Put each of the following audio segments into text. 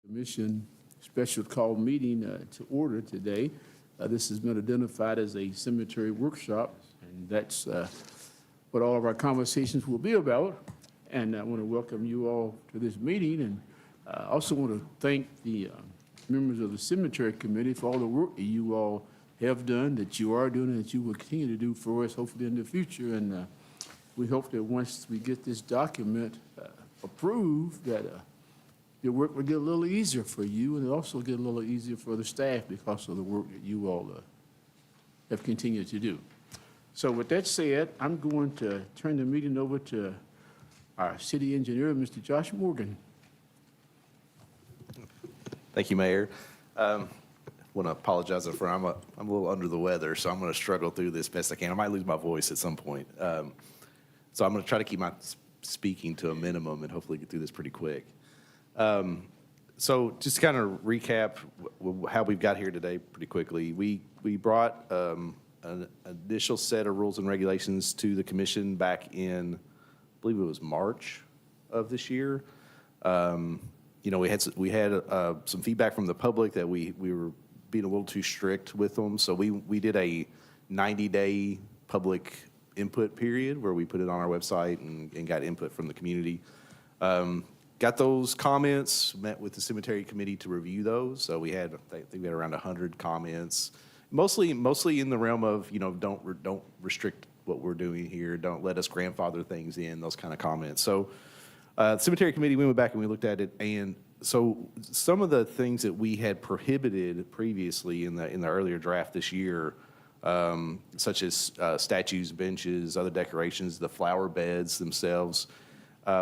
Commission special call meeting to order today. This has been identified as a cemetery workshop, and that's what all of our conversations will be about. And I want to welcome you all to this meeting, and I also want to thank the members of the cemetery committee for all the work that you all have done, that you are doing, and that you will continue to do for us, hopefully in the future. And we hope that once we get this document approved, that your work will get a little easier for you, and it'll also get a little easier for the staff because of the work that you all have continued to do. So with that said, I'm going to turn the meeting over to our city engineer, Mr. Josh Morgan. Thank you, Mayor. I want to apologize up front. I'm a little under the weather, so I'm going to struggle through this best I can. I might lose my voice at some point. So I'm going to try to keep my speaking to a minimum and hopefully get through this pretty quick. So just to kind of recap how we've got here today pretty quickly, we brought an initial set of rules and regulations to the commission back in, I believe it was March of this year. You know, we had some feedback from the public that we were being a little too strict with them. So we did a 90-day public input period where we put it on our website and got input from the community. Got those comments, met with the cemetery committee to review those. So I think we had around 100 comments, mostly in the realm of, you know, don't restrict what we're doing here, don't let us grandfather things in, those kind of comments. So the cemetery committee, we went back and we looked at it, and so some of the things that we had prohibited previously in the earlier draft this year, such as statues, benches, other decorations, the flower beds themselves,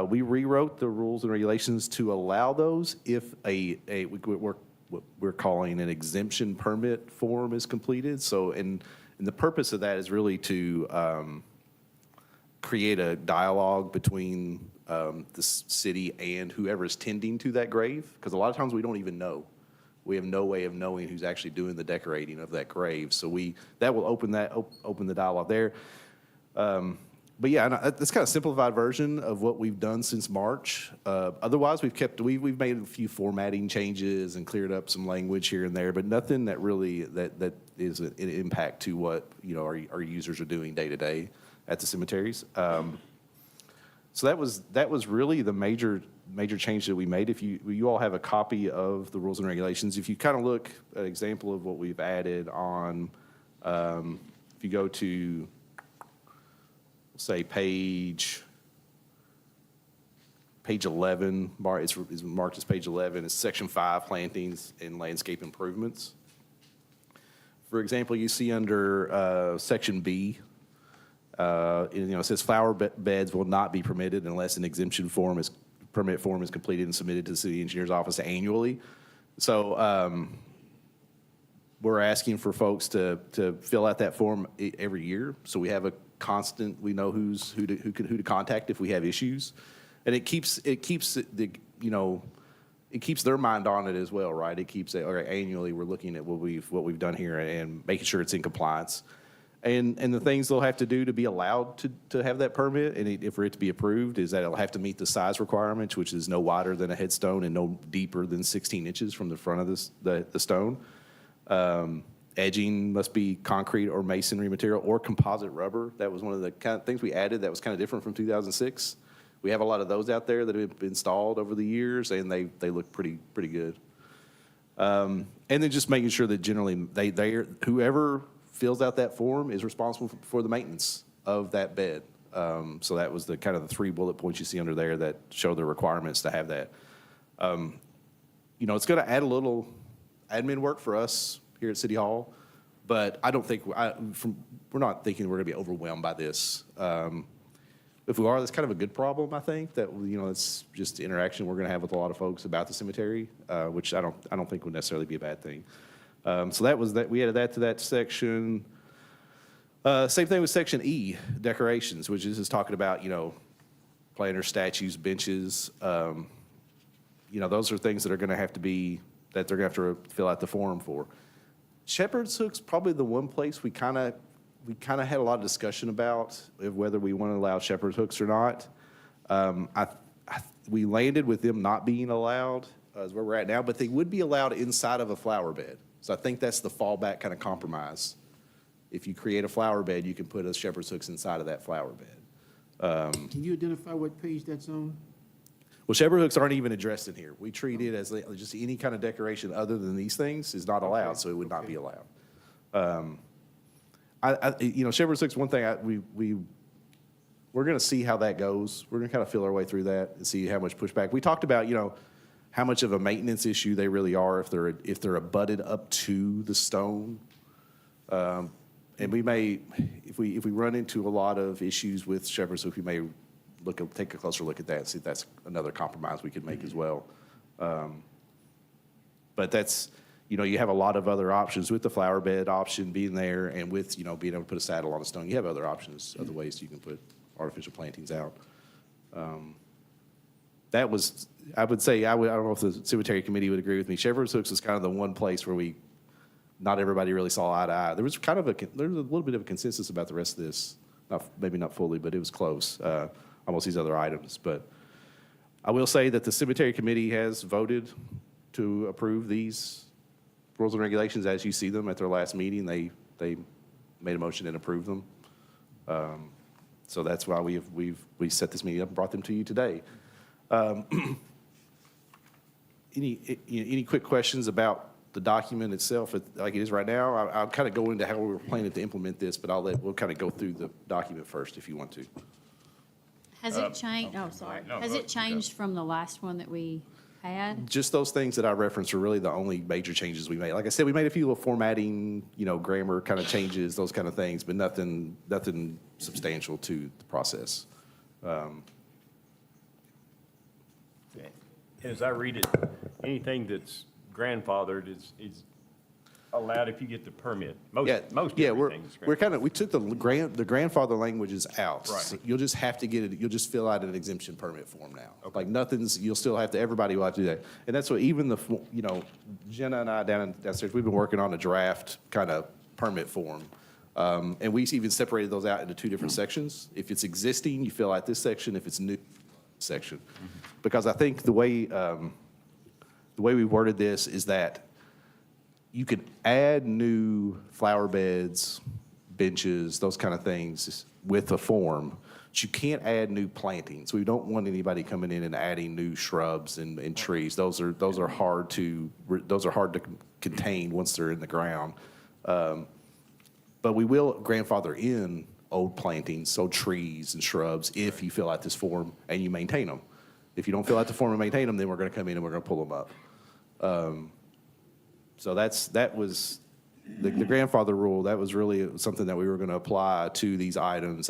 we rewrote the rules and regulations to allow those if what we're calling an exemption permit form is completed. So, and the purpose of that is really to create a dialogue between the city and whoever is tending to that grave, because a lot of times we don't even know. We have no way of knowing who's actually doing the decorating of that grave. So that will open the dialogue there. But yeah, that's kind of simplified version of what we've done since March. Otherwise, we've made a few formatting changes and cleared up some language here and there, but nothing that really that is an impact to what, you know, our users are doing day to day at the cemeteries. So that was really the major change that we made. If you all have a copy of the rules and regulations, if you kind of look at an example of what we've added on, if you go to, say, page 11, it's marked as page 11, it's section 5, plantings and landscape improvements. For example, you see under section B, it says flower beds will not be permitted unless an exemption permit form is completed and submitted to the city engineer's office annually. So we're asking for folks to fill out that form every year, so we have a constant. We know who to contact if we have issues, and it keeps their mind on it as well, right? It keeps it, okay, annually we're looking at what we've done here and making sure it's in compliance. And the things they'll have to do to be allowed to have that permit, and for it to be approved, is that it'll have to meet the size requirements, which is no wider than a headstone and no deeper than 16 inches from the front of the stone. Edging must be concrete or masonry material or composite rubber. That was one of the kind of things we added that was kind of different from 2006. We have a lot of those out there that have been installed over the years, and they look pretty good. And then just making sure that generally whoever fills out that form is responsible for the maintenance of that bed. So that was the kind of the 3 bullet points you see under there that show the requirements to have that. It's going to add a little admin work for us here at City Hall, but I don't think we're not thinking we're going to be overwhelmed by this. If we are, that's kind of a good problem. I think that it's just the interaction we're going to have with a lot of folks about the cemetery, which I don't think would necessarily be a bad thing. So that was that. We added that to that section. Same thing with section E, decorations, which is talking about planters, statues, benches. Those are things that are going to have to be that they're going to have to fill out the form for. Shepherd's hook's probably the one place we kind of had a lot of discussion about whether we want to allow shepherd's hooks or not. We landed with them not being allowed. is where we're at now, but they would be allowed inside of a flower bed. So I think that's the fallback kind of compromise. If you create a flower bed, you can put a shepherd's hooks inside of that flower bed. Can you identify what page that's on? Well, shepherd hooks aren't even addressed in here. We treat it as just any kind of decoration other than these things is not allowed, so it would not be allowed. Shepherd's hooks, one thing we're going to see how that goes. We're going to kind of feel our way through that and see how much pushback. We talked about, how much of a maintenance issue they really are if they're abutted up to the stone. And we may, if we run into a lot of issues with shepherd's hook, we may take a closer look at that and see if that's another compromise we could make as well. But that's, you have a lot of other options with the flower bed option being there, and with, being able to put a saddle on a stone. You have other options, other ways you can put artificial plantings out. That was, I would say, I don't know if the cemetery committee would agree with me. Shepherd's hooks is kind of the one place where not everybody really saw eye to eye. There was a little bit of a consensus about the rest of this. Maybe not fully, but it was close. Almost these other items. But I will say that the cemetery committee has voted to approve these rules and regulations as you see them at their last meeting. They made a motion and approved them. So that's why we set this meeting up and brought them to you today. Any quick questions about the document itself, like it is right now? I'll kind of go into how we were planning to implement this, but we'll kind of go through the document first if you want to. Has it changed? Oh, sorry. Has it changed from the last one that we had? Just those things that I referenced are really the only major changes we made. Like I said, we made a few little formatting, grammar kind of changes, those kind of things, but nothing substantial to the process. As I read it, anything that's grandfathered is allowed if you get the permit. Most everything's grandfathered. We took the grandfather languages out. Right. So you'll just have to get it. You'll just fill out an exemption permit form now. Okay. Like you'll still have to. Everybody will have to do that. And that's what even Jenna and I downstairs. We've been working on a draft kind of permit form, and we even separated those out into two different sections. If it's existing, you fill out this section. If it's new, section. Mm-hmm. Because I think the way we worded this is that you could add new flower beds, benches, those kind of things with a form, but you can't add new plantings. We don't want anybody coming in and adding new shrubs and trees. Those are hard to contain once they're in the ground. But we will grandfather in old plantings, so trees and shrubs, if you fill out this form and you maintain them. If you don't fill out the form and maintain them, then we're going to come in and we're going to pull them up. So that was the grandfather rule. That was really something that we were going to apply to these items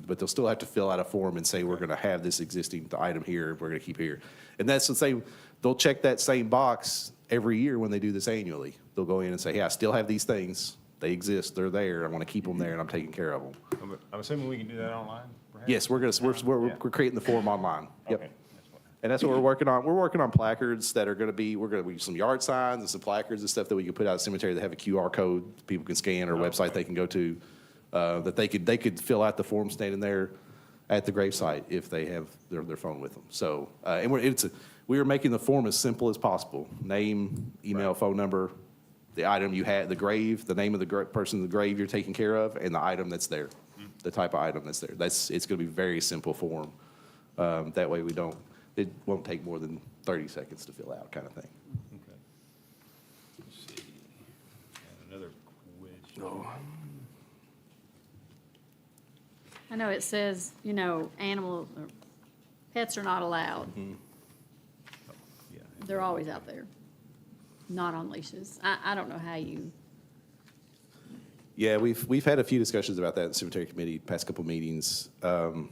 but they'll still have to fill out a form and say, we're going to have this existing item here, we're going to keep here. And that's the same, they'll check that same box every year when they do this annually. They'll go in and say, hey, I still have these things. They exist, they're there, I want to keep them there, and I'm taking care of them. I'm assuming we can do that online, perhaps? Yes, we're creating the form online. Yep. Okay. And that's what we're working on. We're working on placards that are going to be, we're going to use some yard signs and some placards and stuff that we can put out at the cemetery that have a QR code people can scan, or a website they can go to, that they could fill out the form standing there at the gravesite if they have their phone with them. So, and we are making the form as simple as possible. Name, email, phone number, the item you had, the grave, the name of the person in the grave you're taking care of, and the item that's there, the type of item that's there. It's going to be a very simple form. That way it won't take more than 30 seconds to fill out, kind of thing. Okay. Let's see. Another question. I know it says, animals or pets are not allowed. Mm-hmm. Yeah. They're always out there, not on leashes. I don't know how you. Yeah, we've had a few discussions about that in the cemetery committee, past couple meetings. The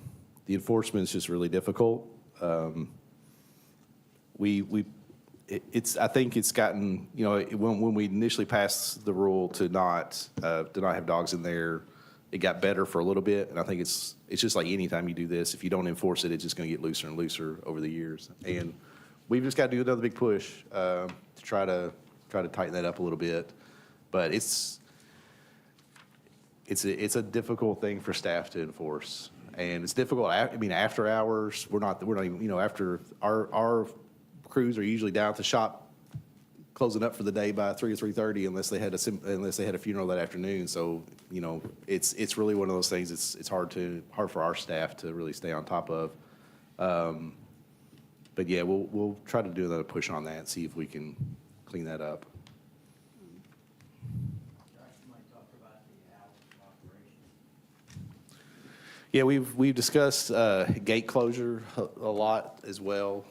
enforcement is just really difficult. I think it's gotten, when we initially passed the rule to not have dogs in there, it got better for a little bit, and I think it's just like any time you do this, if you don't enforce it, it's just going to get looser and looser over the years. And we've just got to do another big push to try to tighten that up a little bit. But it's a difficult thing for staff to enforce. And it's difficult. I mean, after hours, we're not even, after our crews are usually down at the shop closing up for the day by 3 or 3:30 unless they had a funeral that afternoon. So, you know, it's really one of those things, it's hard for our staff to really stay on top of. But yeah, we'll try to do another push on that and see if we can clean that up. Yeah, we've discussed gate closure a lot as well,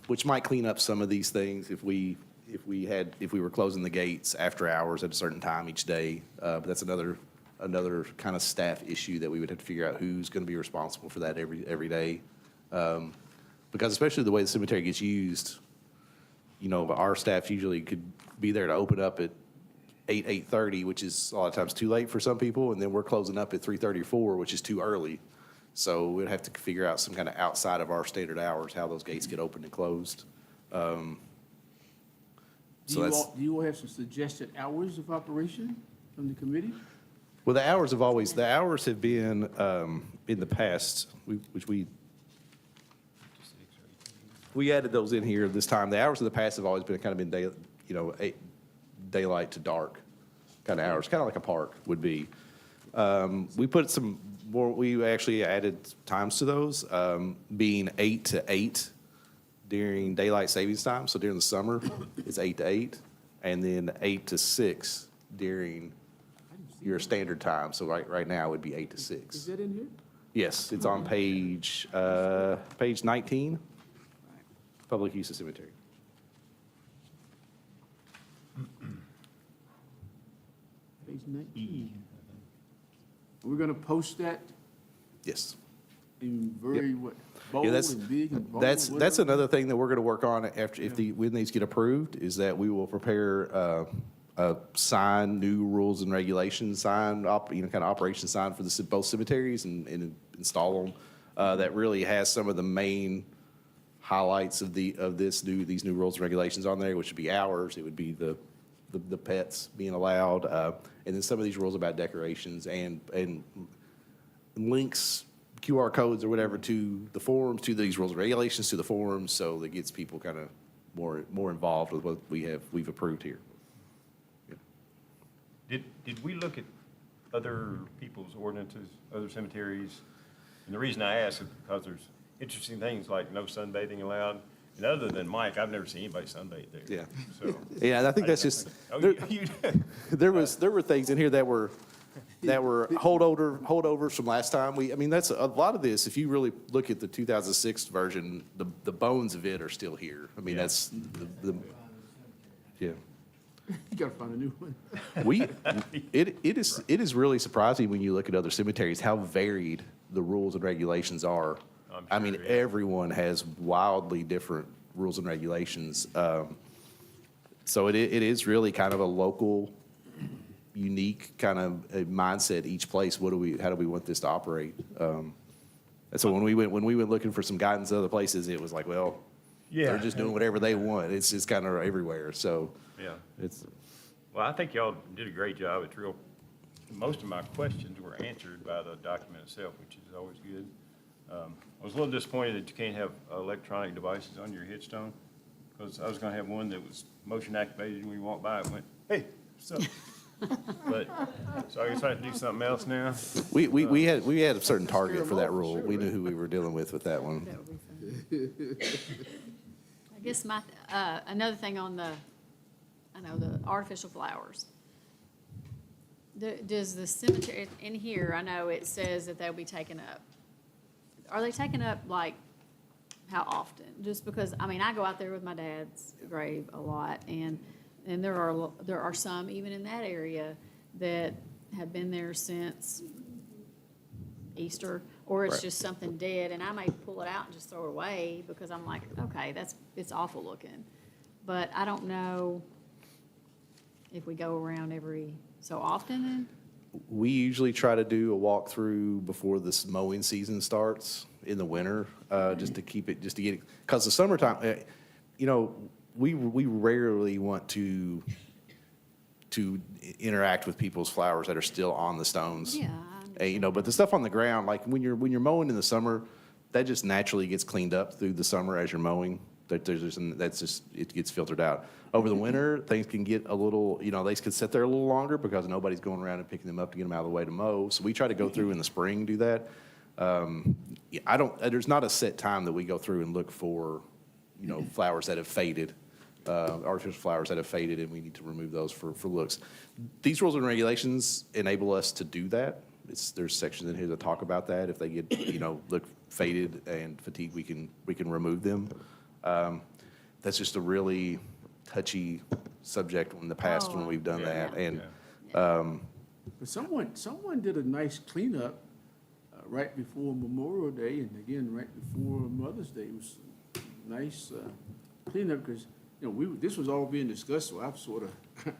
which might clean up some of these things if we were closing the gates after hours at a certain time each day. But that's another kind of staff issue that we would have to figure out who's going to be responsible for that every day. Because especially the way the cemetery gets used, you know, our staff usually could be there to open up at 8:30, which is a lot of times too late for some people, and then we're closing up at 3:30 or 4, which is too early. So we'd have to figure out some kind of outside of our standard hours, how those gates get opened and closed. Do you all have some suggested hours of operation from the committee? Well, the hours have been, in the past, we added those in here this time. The hours of the past have always been daylight to dark kind of hours, kind of like a park would be. We put some more, we actually added times to those, being 8 to 8 during daylight savings time. So during the summer, it's 8 to 8, and then 8 to 6 during your standard time. So right now it would be 8 to 6. Is that in here? Yes, it's on page 19, public use of cemetery. Page 19. We're gonna post that Yes. in very, what, bold Yeah, that's, and big and bold? that's whatever? another thing that we're going to work on after, when these get approved, is that we will prepare a new rules and regulations kind of operation sign for both cemeteries and install them, that really has some of the main highlights of these new rules and regulations on there, which would be hours, it would be the pets being allowed, and then some of these rules about decorations and links, QR codes or whatever to the forums, to these rules and regulations, to the forums, so that gets people kind of more involved with what we've approved here. Yeah. Did we look at other people's ordinances, other cemeteries? And the reason I ask is because there's interesting things like no sunbathing allowed. And other than Mike, I've never seen anybody sunbathe there. Yeah. So. Yeah, and I think that's just, Oh, there, you there were things in here that were holdovers from last time. That's a lot of this, if you really look at the 2006 version, the bones of it are still here. Yeah. That's yeah. You gotta find a new one. It is really surprising when you look at other cemeteries, how varied the rules and regulations are. I'm sure, yeah. Everyone has wildly different rules and regulations. So it is really kind of a local, unique kind of a mindset each place. How do we want this to operate? And so when we went looking for some guidance in other places, it was like, well, they're just doing whatever they want. It's just kind of everywhere. So Yeah. well, I think y'all did a great job. Most of my questions were answered by the document itself, which is always good. I was a little disappointed that you can't have electronic devices on your headstone, because I was gonna have one that was motion activated, and when you walk by, it went, hey, what's up? But, so I guess I have to do something else now. we had a certain target for that rule. We knew who we were dealing with that one. That would be fun. I guess another thing on the artificial flowers. Does the cemetery, in here, I know it says that they'll be taken up. Are they taken up, like, how often? Just because, I go out there with my dad's grave a lot, and there are some, even in that area, that have been there since Easter, or it's Right. just something dead, and I may pull it out and just throw it away, because I'm like, okay, it's awful looking. But I don't know if we go around every so often, then? We usually try to do a walkthrough before this mowing season starts in the winter, just to get it, because the summertime, we rarely want to interact with people's flowers that are still on the stones. Yeah. But the stuff on the ground, like when you're mowing in the summer, that just naturally gets cleaned up through the summer as you're mowing. That's just, it gets filtered out. Over the winter, things can get a little, they can sit there a little longer because nobody's going around and picking them up to get them out of the way to mow. So we try to go through in the spring, do that. Yeah, there's not a set time that we go through and look for, flowers that have faded, artificial flowers that have faded, and we need to remove those for looks. These rules and regulations enable us to do that. There's sections in here that talk about that. If they get, look faded and fatigued, we can remove them. That's just a really touchy subject in the past when we've done that. And But someone did a nice cleanup right before Memorial Day and again right before Mother's Day. It was nice cleanup because, this was all being discussed, so I've sort of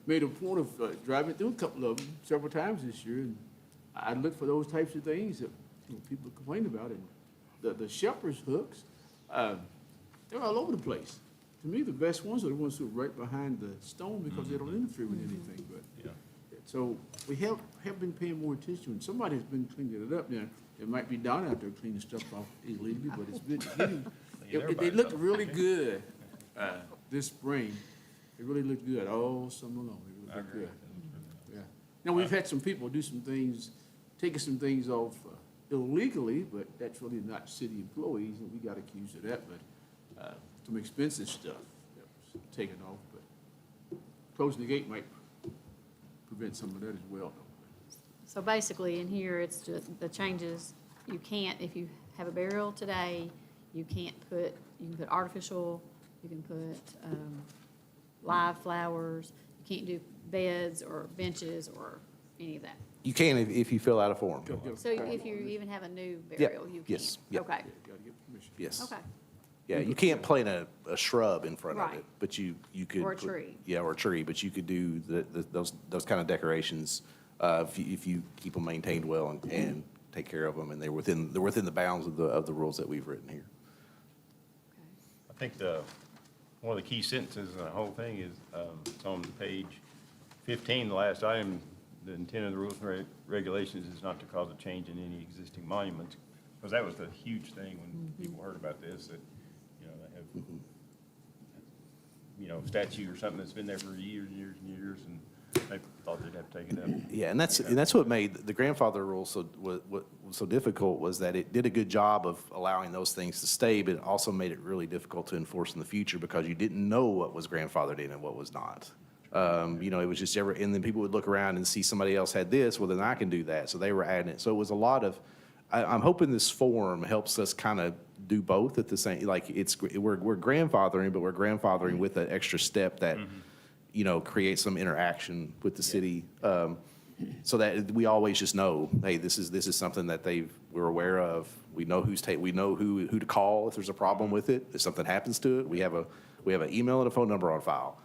made a point of driving through a couple of them several times this year. And I look for those types of things that people complain about. And the shepherd's hooks, they're all over the place. To me, the best ones are the ones who are right behind the stone because they don't interfere with anything. But so we have been paying more attention. And somebody has been cleaning it up. Now, it might be down out there cleaning stuff off illegally, but it's been getting. They looked really good this spring. They really looked good all summer long. They really looked good. Yeah. Now we've had some people do some things, taking some things off illegally, but that's really not city employees, and we got accused of that. But some expensive stuff that was taken off, but closing the gate might prevent some of that as well. So basically, in here, it's just the changes, you can't, if you have a burial today, you can put artificial, you can put live flowers, you can't do beds or benches or any of that. you can if you fill out a form. So if you even have a new burial, you can? Yes, yep. Okay, Gotta get permission. Yes. okay. Yeah, you can't plant a shrub in front of Right. it, but you could. Or a tree. Yeah, or a tree, but you could do those kind of decorations if you keep them maintained well and take care of them, and they're within the bounds of the rules that we've written here. I think one of the key sentences in the whole thing is, it's on page 15, the last item, the intent of the rules and regulations is not to cause a change in any existing monuments. Because that was the huge thing when people heard about this, that, they have, statue or something that's been there for years and years and years, and they thought they'd have to take it up. Yeah, and that's what made the grandfather rule what was so difficult was that it did a good job of allowing those things to stay, but it also made it really difficult to enforce in the future because you didn't know what was grandfathered in and what was not. It was just and then people would look around and see somebody else had this, well, then I can do that. So they were adding it. So it was a lot of, I'm hoping this form helps us kind of do both at the same, like we're grandfathering, but we're grandfathering with an extra step that, creates some interaction with the city. So that we always just know, hey, this is something that we're aware of. We know we know who to call if there's a problem with it. If something happens to it, we have an email and a phone number on file.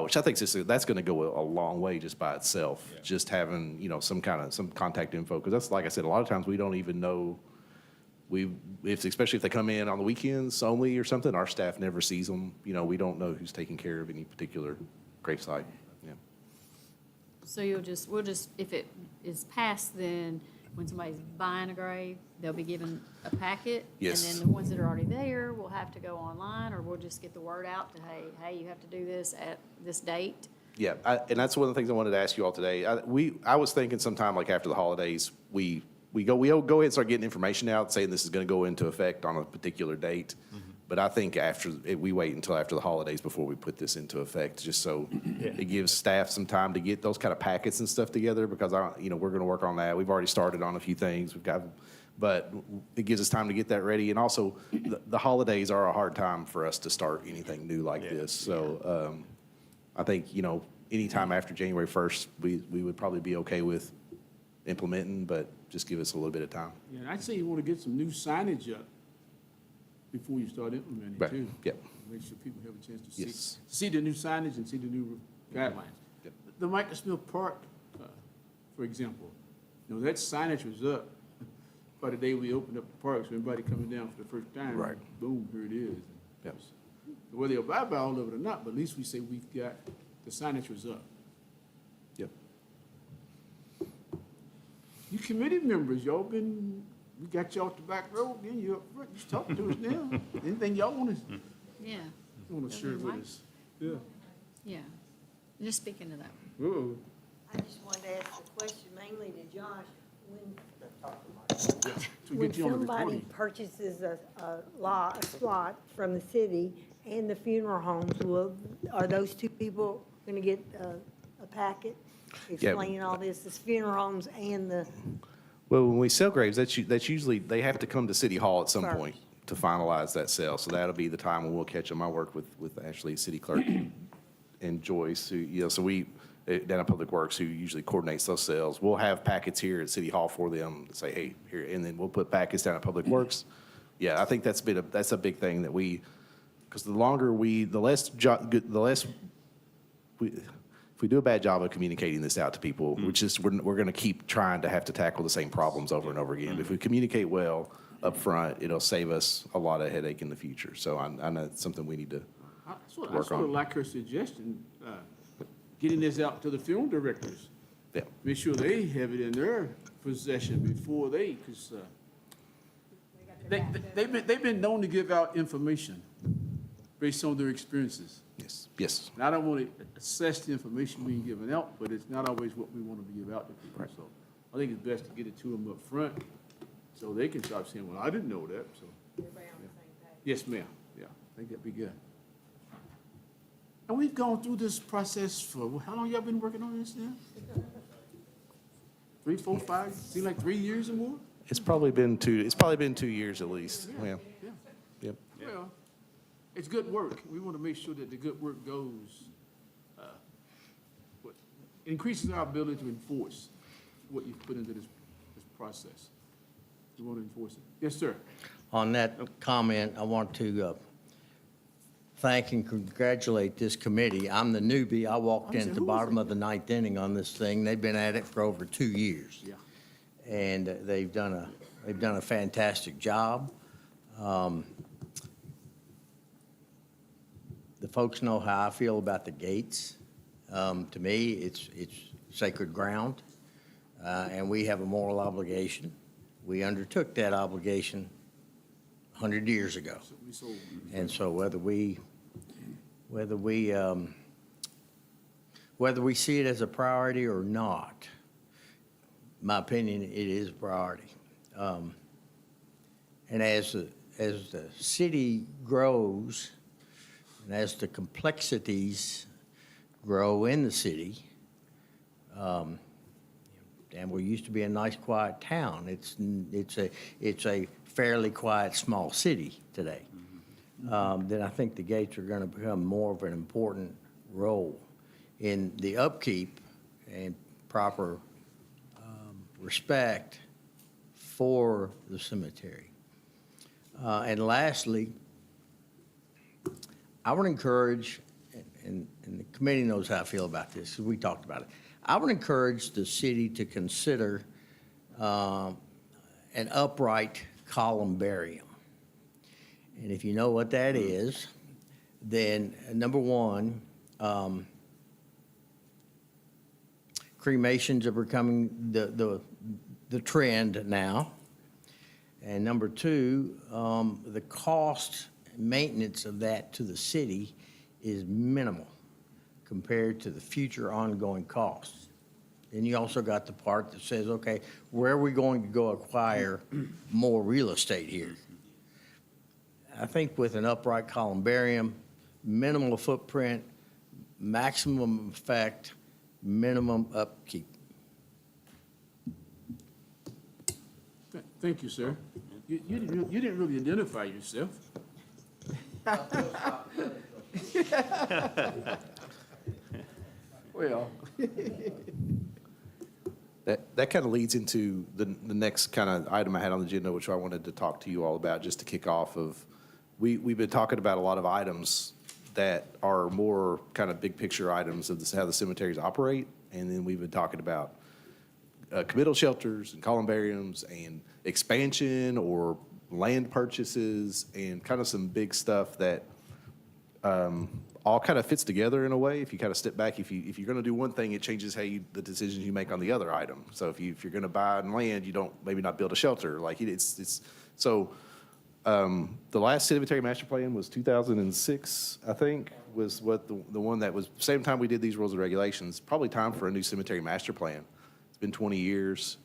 Which I think that's going to go a long way just by itself. Yeah. Just having some contact info, because that's, like I said, a lot of times we don't even know. Especially if they come in on the weekends only or something, our staff never sees them. We don't know who's taking care of any particular gravesite. Yeah. So we'll just, if it is passed, then when somebody's buying a grave, they'll be given a packet. Yes. And then the ones that are already there will have to go online, or we'll just get the word out to, hey, you have to do this at this date. Yeah, and that's one of the things I wanted to ask you all today. I was thinking sometime like after the holidays, we go ahead and start getting information out saying this is going to go into effect on a particular date. Mm-hmm. But I think we wait until after the holidays before we put this into effect, just so it gives staff some time to get those kind of packets and stuff together, because we're going to work on that. We've already started on a few things. But it gives us time to get that ready. And also, the holidays are a hard time for us to start anything new like this. So I think, anytime after January 1st, we would probably be okay with implementing, but just give us a little bit of time. Yeah, and I'd say you want to get some new signage up before you start implementing Right. too. Yep. Make sure people have a chance to Yes. see the new signage and see the new guidelines. Yep. The Michael Smith Park, for example, that signage was up by the day we opened up the park, so everybody coming down for the first time. Right. Boom, here it is. Yep. Whether they abide by all of it or not, but at least we say we've got, the signage was up. Yep. You committee members, we got you off the back road, then you up front, you talking to us now. Anything y'all want to Yeah, You want to share it with us? Yeah. yeah. Just speaking to that one. Whoa. I just wanted to ask a question mainly to Josh. To When get you on the somebody recording. purchases a slot from the city and the funeral homes, are those two people going to get a packet explaining all this, the funeral homes and the, Well, when we sell graves, that's usually, they have to come to City Hall at some First. point to finalize that sale. So that'll be the time when we'll catch them. I work with Ashley, city clerk, and Joyce, who, so we, down at Public Works, who usually coordinates those sales. We'll have packets here at City Hall for them to say, hey, here, and then we'll put packets down at Public Works. Yeah, I think that's a big thing that because the less if we do a bad job of communicating this out to people, we're going to keep trying to have to tackle the same problems over and over again. But if we communicate well up front, it'll save us a lot of headache in the future. So I know it's something we need to I work sort of on. like her suggestion, getting this out to the film directors. Yeah. Make sure they have it in their possession before because they've been known to give out information based on their experiences. Yes. And I don't want to assess the information being given out, but it's not always what we want to give out to people. Right. So I think it's best to get it to them up front so they can stop saying, well, I didn't know that, so. Yes, ma'am. Yeah, I think that'd be good. And we've gone through this process for, how long y'all been working on this now? 3, 4, 5, seem like 3 years or more? It's probably been 2 years at least. Yeah. Yeah. Yep. Well, it's good work. We want to make sure that the good work goes, increases our ability to enforce what you've put into this process. We want to enforce it. Yes, sir. On that comment, I want to thank and congratulate this committee. I'm the newbie. I walked in at the bottom of the ninth inning on this thing. They've been at it for over 2 years. Yeah. And they've done a fantastic job. The folks know how I feel about the gates. To me, it's sacred ground, and we have a moral obligation. We undertook that obligation 100 years ago. And so whether we see it as a priority or not, my opinion, it is a priority. And as the city grows, and as the complexities grow in the city, Danville used to be a nice, quiet town. It's a fairly quiet, small city today. Then I think the gates are going to become more of an important role in the upkeep and proper respect for the cemetery. And lastly, I would encourage, and the committee knows how I feel about this, because we talked about it. I would encourage the city to consider an upright columbarium. And if you know what that is, then number one, cremations are becoming the trend now. And number two, the cost and maintenance of that to the city is minimal compared to the future ongoing costs. Then you also got the part that says, okay, where are we going to go acquire more real estate here? I think with an upright columbarium, minimal footprint, maximum effect, minimum upkeep. Thank you, sir. You didn't really identify yourself. Well. That kind of leads into the next kind of item I had on the agenda, which I wanted to talk to you all about, just to kick off of, we've been talking about a lot of items that are more kind of big picture items of how the cemeteries operate. And then we've been talking about committal shelters and columbariums and expansion or land purchases and kind of some big stuff that all kind of fits together in a way. If you kind of step back, if you're going to do one thing, it changes the decisions you make on the other item. So if you're going to buy land, you don't maybe not build a shelter. Like it's so The last cemetery master plan was 2006, I think, was what the one that was, same time we did these rules and regulations. Probably time for a new cemetery master plan. It's been 20 years,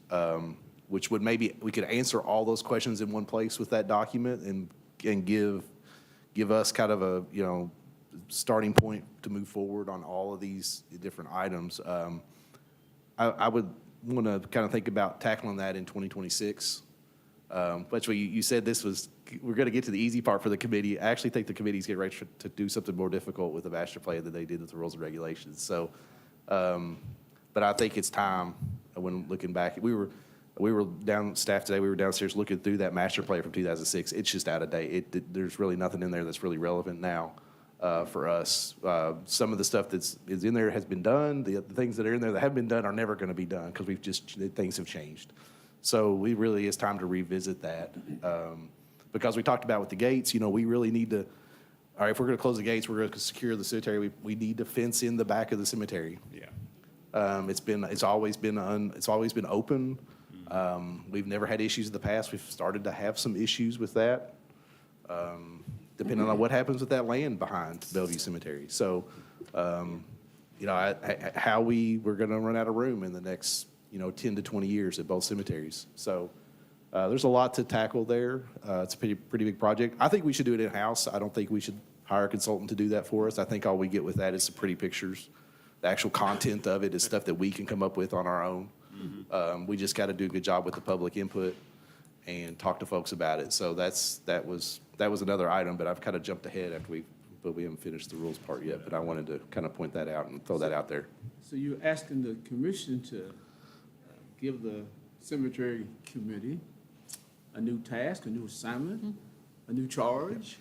which would maybe, we could answer all those questions in one place with that document and give us kind of a, you know, starting point to move forward on all of these different items. I would want to kind of think about tackling that in 2026. But you said this was, we're going to get to the easy part for the committee. I actually think the committee's getting ready to do something more difficult with the master plan than they did with the rules and regulations. So, but I think it's time, when looking back, we were down, staff today, we were downstairs looking through that master plan from 2006. It's just out of date. There's really nothing in there that's really relevant now for us. Some of the stuff is in there has been done. The things that are in there that haven't been done are never going to be done because things have changed. So we really, it's time to revisit that. Because we talked about with the gates, you know, we really need to, all right, if we're going to close the gates, we're going to secure the cemetery, we need to fence in the back of the cemetery. Yeah. It's always been open. We've never had issues in the past. We've started to have some issues with that, depending on what happens with that land behind Bellevue Cemetery. So, you know, how we're going to run out of room in the next, you know, 10 to 20 years at both cemeteries. So there's a lot to tackle there. It's a pretty big project. I think we should do it in-house. I don't think we should hire a consultant to do that for us. I think all we get with that is some pretty pictures. The actual content of it is stuff that we can come up with on our own. We just got to do a good job with the public input and talk to folks about it. So that was another item, but I've kind of jumped ahead but we haven't finished the rules part yet. But I wanted to kind of point that out and throw that out there. So you're asking the commission to give the cemetery committee a new task, a new assignment, a new charge?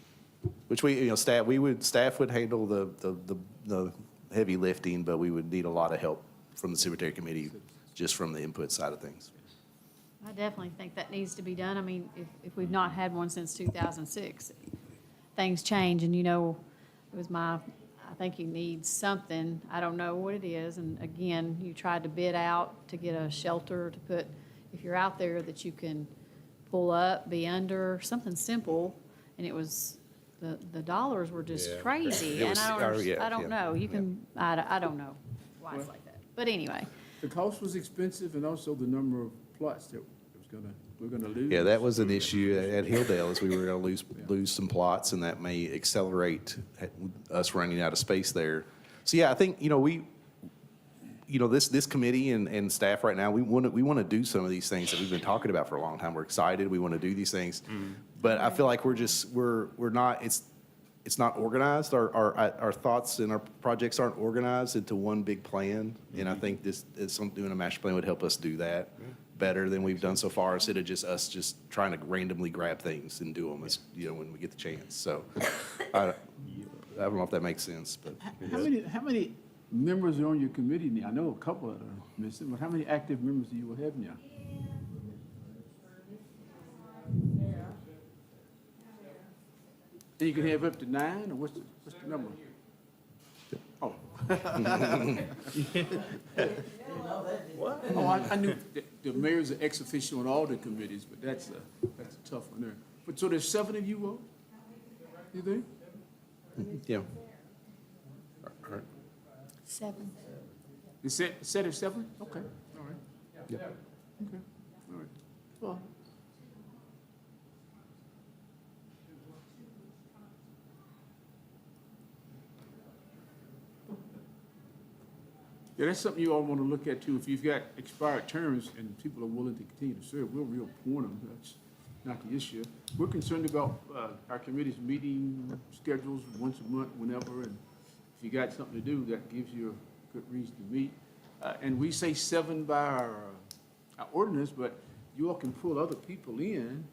Which staff would handle the heavy lifting, but we would need a lot of help from the cemetery committee, just from the input side of things. I definitely think that needs to be done. I mean, if we've not had one since 2006, things change, and I think you need something. I don't know what it is, and again, you tried to bid out to get a shelter to put, if you're out there, that you can pull up, be under, something simple, and it was, the dollars were just crazy, It was- and I don't know, I don't know why it's Well- like that. But anyway, The cost was expensive, and also the number of plots that we're gonna lose. Yeah, that was an issue at Hilldale, is we were going to lose some plots, and that may accelerate us running out of space there. So yeah, I think this committee and staff right now, we want to do some of these things that we've been talking about for a long time. We're excited. We want to do these things, but I feel like we're not. It's not organized. Our thoughts and our projects aren't organized into one big plan. And I think doing a master plan would help us do that better than we've done so far, instead of just trying to randomly grab things and do them when we get the chance. So I don't know if that makes sense, but How many members are on your committee now? I know a couple that are missing, but how many active members do you have now? And you can have up to 9, or what's the number? Oh. Oh, I knew the mayor's an ex officio on all the committees, but that's a tough one there. But so there's 7 of you all? You think? yeah. All right. 7. You said it's 7? Okay, all right. Yeah. Okay, all right. Well. Yeah, that's something you all want to look at too. If you've got expired terms and people are willing to continue to serve, we'll reappoint them. That's not the issue. We're concerned about our committee's meeting schedules once a month, whenever, and if you got something to do, that gives you a good reason to meet. And we say 7 by our ordinance, but you all can pull other people in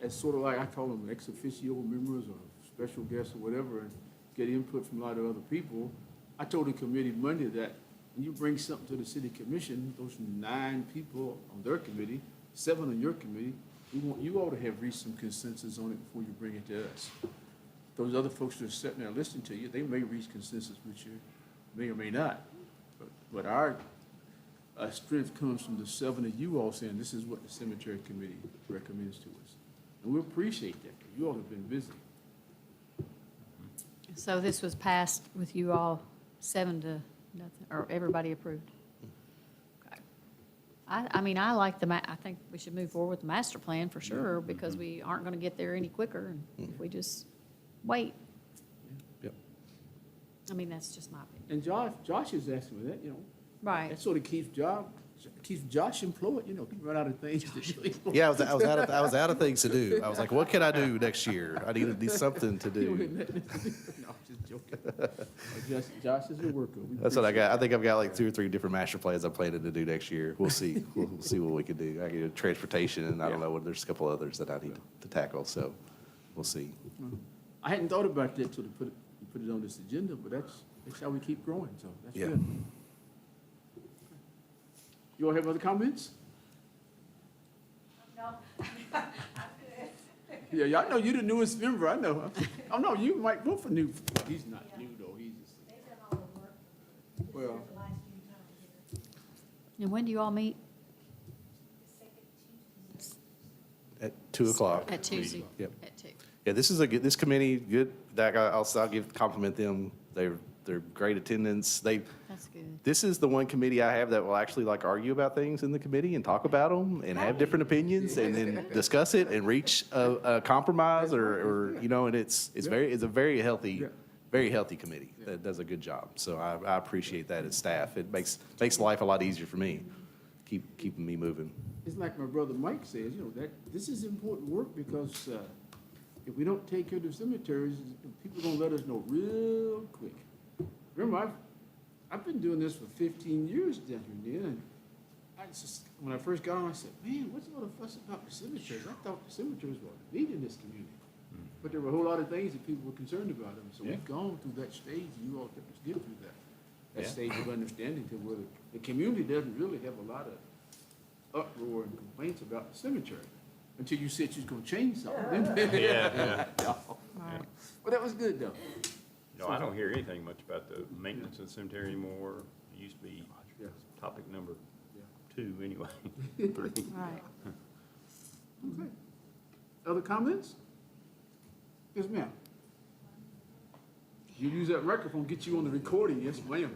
as sort of like, I call them ex officio members or special guests or whatever, and get input from a lot of other people. I told the committee Monday that when you bring something to the city commission, those 9 people on their committee, 7 on your committee, we want you all to have reached some consensus on it before you bring it to us. Those other folks that are sitting there listening to you, they may reach consensus with you, may or may not. But our strength comes from the 7 of you all saying, this is what the cemetery committee recommends to us. And we appreciate that. You all have been busy. So this was passed with you all 7-0, or everybody approved? Okay. I mean, I like I think we should move forward with the master plan for sure, because we aren't gonna get there any quicker if we just wait. Yep. I mean, that's just my opinion. And Josh is asking me that, you know. Right. That sort of keeps Josh employed, you know, he run out of things to do. Yeah, I was out of things to do. I was like, what can I do next year? I need to do something to You don't do. have nothing to do. No, I'm just joking. Josh is a worker. We That's what I appreciate got. I think I've got like 2 or 3 different master plans I'm planning to do next year. We'll see. We'll see what we can do. I get transportation, and I don't know what, there's a couple others that I need to tackle, so we'll see. it. I hadn't thought about that till put it on this agenda, but that's how we keep growing, so that's Yeah. good. You all have other comments? Yeah, I know you're the newest member, I know. Oh, no, you might vote for new. He's not new, though, he's just. Well, And when do you all meet? At 2 o'clock. At Tuesday? Yep. At 2. Yeah, this committee, good, I'll compliment them. They're great attendance. That's good. This is the one committee I have that will actually like argue about things in the committee and talk about them and have different opinions and then discuss it and reach a compromise or, you know, and it's a very healthy committee that does a good job. So I appreciate that as staff. It makes life a lot easier for me, keeping me moving. it's like my brother Mike says, you know, that this is important work because if we don't take care of the cemeteries, people are gonna let us know real quick. Remember, I've been doing this for 15 years down here, then, and when I first got on, I said, man, what's all the fuss about the cemeteries? I thought the cemeteries were needed in this community. But there were a whole lot of things that people were concerned about them, so we've gone through that stage, and you all helped us get through that stage of understanding to where the community doesn't really have a lot of uproar and complaints about the cemetery, until you said you was gonna change something. Yeah. Right. Well, that was good, though. No, I don't hear anything much about the maintenance of the cemetery anymore. It used to be Yeah. topic number Yeah. 2 anyway. 3. Right. Okay. Other comments? Yes, ma'am. You use that microphone, get you on the recording, yes, ma'am.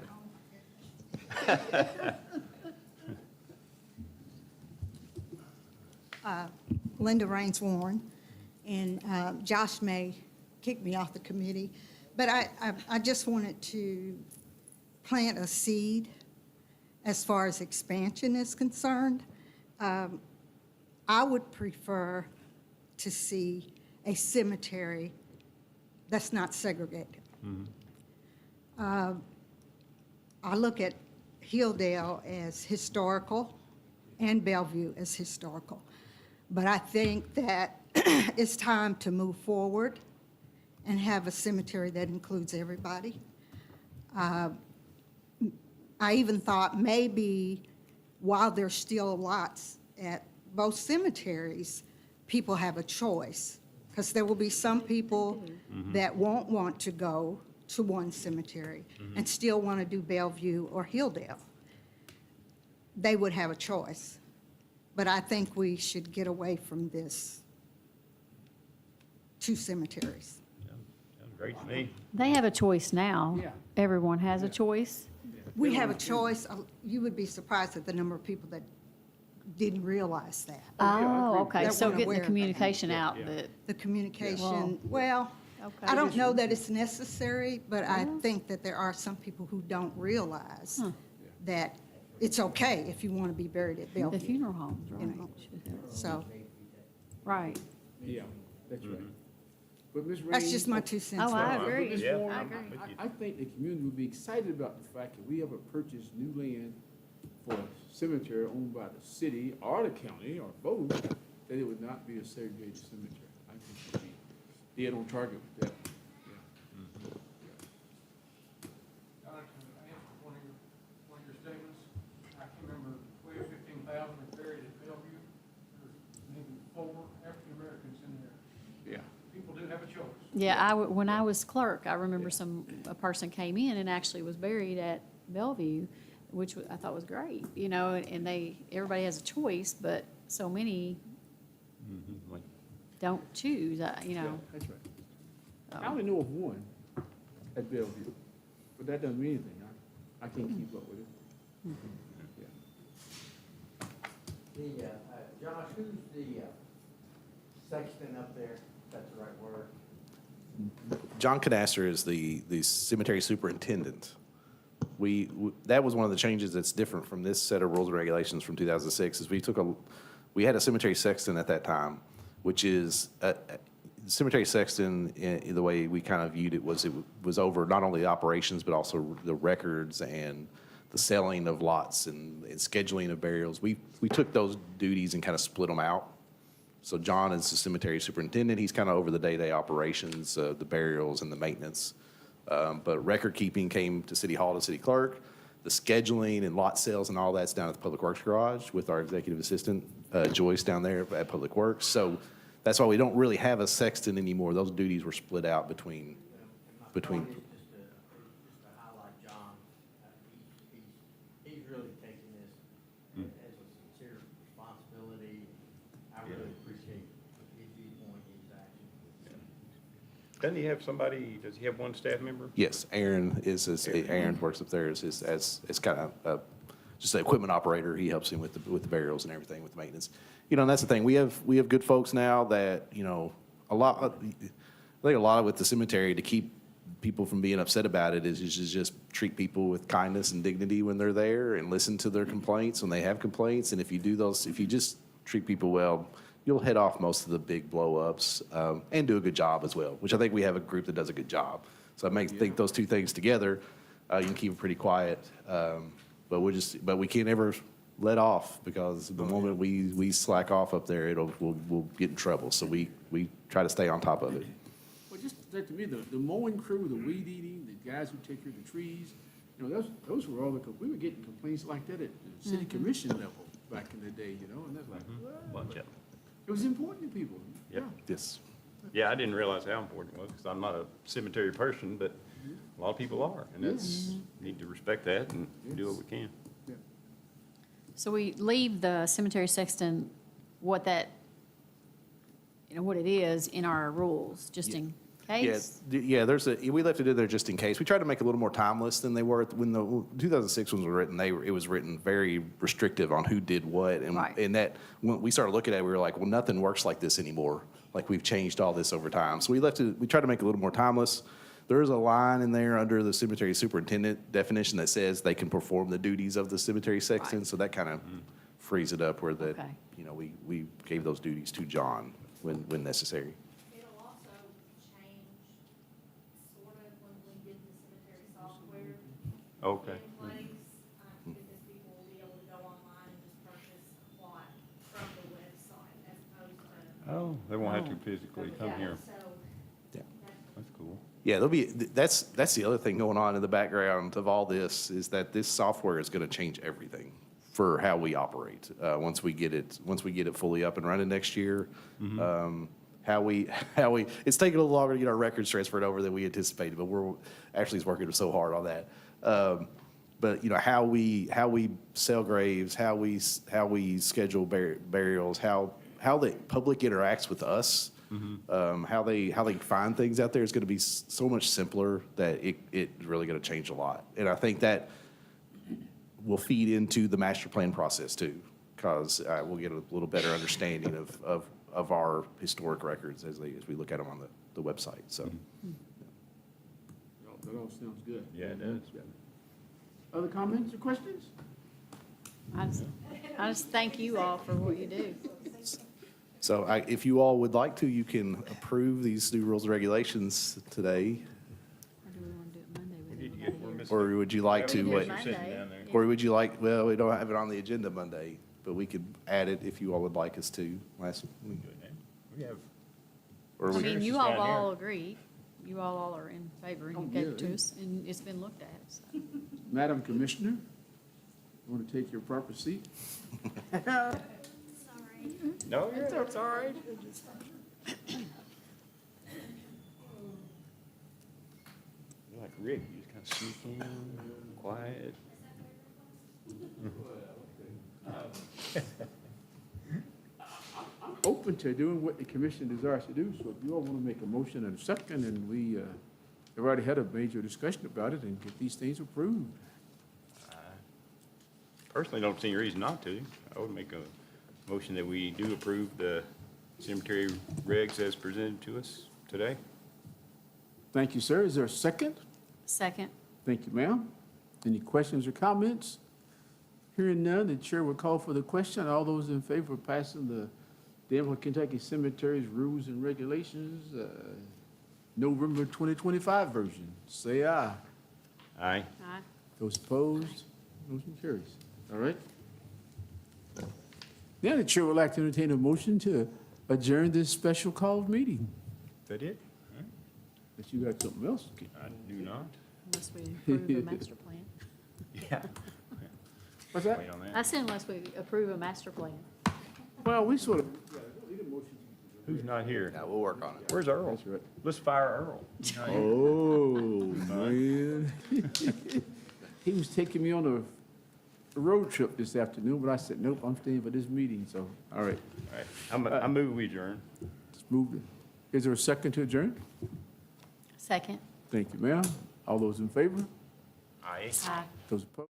Linda Raines Warren, and Josh may kick me off the committee, but I just wanted to plant a seed as far as expansion is concerned. I would prefer to see a cemetery that's not segregated. I look at Hilldale as historical and Bellevue as historical. But I think that it's time to move forward and have a cemetery that includes everybody. I even thought maybe while there's still lots at both cemeteries, people have a choice. Because there will be some people that won't want to go to one cemetery and still want to do Bellevue or Hilldale. They would have a choice. But I think we should get away from this 2 cemeteries. Sounds great to me. They have a choice now. Yeah. Everyone has a choice. We have a choice. You would be surprised at the number of people that didn't realize that. I Oh, agree. okay, That so weren't getting aware the of that. communication out that, The communication, Well, well, okay. I don't know that it's necessary, but I think that there are some people who don't realize that it's okay if you want to be buried at the Bellevue. funeral homes, You right? know. So Right. Yeah, that's right. But Ms. Raines. that's just my 2 cents. Oh, I But agree. Ms. Yeah. Warren, I agree. I think the community would be excited about the fact that we ever purchased new land for a cemetery owned by the city or the county or both, that it would not be a segregated cemetery. I think we'd be dead on target with that. Yeah. I'd like to answer one of your statements. I can remember 15,000 are buried at Bellevue. There's maybe 4 African Americans in there. Yeah. People do have a choice. Yeah, when I was clerk, I remember a person came in and actually was buried at Bellevue, which I thought was great, you know, and everybody has a choice, but so many, Like don't choose, you know. That's right. I only know of one at Bellevue, but that doesn't mean anything. I can't keep up with it. Yeah. Josh, who's the sexton up there? If that's the right word. John Canasser is the cemetery superintendent. That was one of the changes that's different from this set of rules and regulations from 2006, is we had a cemetery sexton at that time, which is, cemetery sexton, the way we kind of viewed it was over not only the operations, but also the records and the selling of lots and scheduling of burials. We took those duties and kind of split them out. So John is the cemetery superintendent. He's kind of over the day-to-day operations, the burials and the maintenance. But record keeping came to City Hall, to City Clerk. The scheduling and lot sales and all that's down at the Public Works Garage with our executive assistant, Joyce, down there at Public Works. So that's why we don't really have a sexton anymore. Those duties were split out between. Just to highlight John, he's really taking this as a sincere responsibility. I really appreciate his viewpoint, his action. Doesn't he have somebody, does he have one staff member? Yes, Aaron Aaron works up there as kind of just an equipment operator. He helps him with the burials and everything, with the maintenance. You know, and that's the thing. We have good folks now that, you know, I think a lot of with the cemetery, to keep people from being upset about it, is just treat people with kindness and dignity when they're there, and listen to their complaints when they have complaints. And if you just treat people well, you'll head off most of the big blow-ups, and do a good job as well, which I think we have a group that does a good job. So I think those two things together, you can keep it pretty quiet. But we can't ever let off, because the moment we slack off up there, we'll get in trouble. So we try to stay on top of it. Well, just to me, the mowing crew, the weed eating, the guys who take care of the trees, you know, those were all we were getting complaints like that at the city commission level back in the day, you know, and that's like, what? Bunch of them. It was important to people. Yep. Yes. Yeah, I didn't realize how important it was, because I'm not a cemetery person, but a lot of people are, and that's, need to respect that and do what we can. So we leave the cemetery sexton, what it is in our rules, just in case? Yeah, we left it in there just in case. We tried to make it a little more timeless than they were. When the 2006 ones were written, it was written very restrictive on who did what. Right. And that, when we started looking at it, we were like, well, nothing works like this anymore. Like, we've changed all this over time. So we tried to make it a little more timeless. There is a line in there under the cemetery superintendent definition that says they can perform the duties of the cemetery sexton. Right. So that kind of frees it up, where that, Okay. you know, we gave those duties to John when necessary. It'll also change sort of when we get the cemetery software Okay. in place, because people will be able to go online and just purchase a plot from the website as opposed to. Oh, they won't have to physically come Yeah, here. So Yeah. That's cool. Yeah, that's the other thing going on in the background of all this, is that this software is going to change everything for how we operate. Once we get it fully up and running next year, how we it's taking a little longer to get our records transferred over than we anticipated, but we're actually working so hard on that. But you know, how we sell graves, how we schedule burials, how the public interacts with us. How they find things out there is going to be so much simpler that it's really going to change a lot. And I think that will feed into the master plan process too, because we'll get a little better understanding of our historic records as we look at them on the website. So, That all sounds good. Yeah, it does. Other comments or questions? I just thank you all for what you do. so if you all would like to, you can approve these new rules and regulations today, Or do we want to do it Monday with Did you everybody get, we're here? missing. or would you like We to can do it wait? Monday. Sitting down there. Or would you like? Well, we don't have it on the agenda Monday, but we could add it if you all would like us to. Last week. Do it now. We have, Or I we, mean, you Down here. all agreed. You all are in favor, and Oh, you gave yeah, it to yeah. us, and it's been looked at, so. Madam Commissioner, you want to take your proper seat? sorry. no, it's all right. You're like Rick, you just kind of sneak in, quiet. Open. open to doing what the commission desires to do, so if you all want to make a motion and a second, and we have already had a major discussion about it and get these things approved. Personally, don't see any reason not to. I would make a motion that we do approve the cemetery regs as presented to us today. Thank you, sir. Is there a second? Second. Thank you, ma'am. Any questions or comments? Hearing none, the chair will call for the question. All those in favor of passing the Danville, Kentucky Cemeteries Rules and Regulations, November 2025 version, say aye. Aye. Aye. Those opposed, motion carries. All right? Now the chair would like to entertain a motion to adjourn this special called meeting. Is that it? Unless you got something else. I do not. Unless we approve a master plan. Yeah. What's that? Wait on I that. said unless we approve a master plan. Well, we sort of, Who's not here? Yeah, we'll work on it. Where's Earl? that's right. Let's fire Earl. Oh, man. He was taking me on a road trip this afternoon, but I said, nope, I'm staying for this meeting, so, all right, All right. I move we adjourn. let's move it. Is there a second to adjourn? Second. Thank you, ma'am. All those in favor? Aye. Aye. Those opposed?